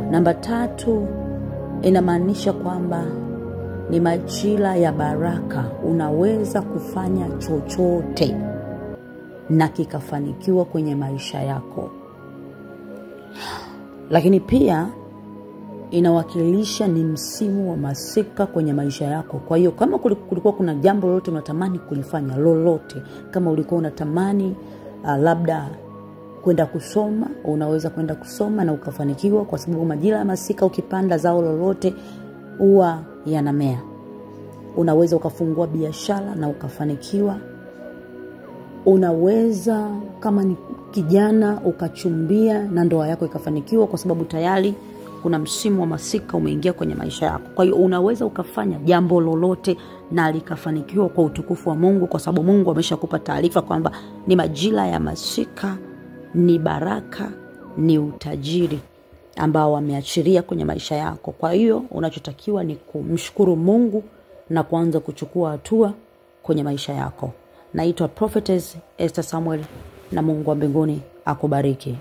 Namba 3 inamaanisha kwamba ni majira ya baraka. Unaweza kufanya chochote na kikafanikiwa kwenye maisha yako. Lakini pia inawakilisha ni msimu wa masika kwenye maisha yako. Kwa hiyo kama kulikuwa kuna jambo lolote unatamani kulifanya, lolote, kama ulikuwa unatamani labda kwenda kusoma, unaweza kwenda kusoma na ukafanikiwa, kwa sababu majira ya masika ukipanda zao lolote huwa yanamea. Unaweza ukafungua biashara na ukafanikiwa. Unaweza kama ni kijana ukachumbia na ndoa yako ikafanikiwa, kwa sababu tayari kuna msimu wa masika umeingia kwenye maisha yako. Kwa hiyo unaweza ukafanya jambo lolote na likafanikiwa kwa utukufu wa Mungu, kwa sababu Mungu ameshakupa taarifa kwamba ni majira ya masika, ni baraka, ni utajiri ambao ameachilia kwenye maisha yako. Kwa hiyo unachotakiwa ni kumshukuru Mungu na kuanza kuchukua hatua kwenye maisha yako. Naitwa Prophetess Esther Samuel, na Mungu wa mbinguni akubariki.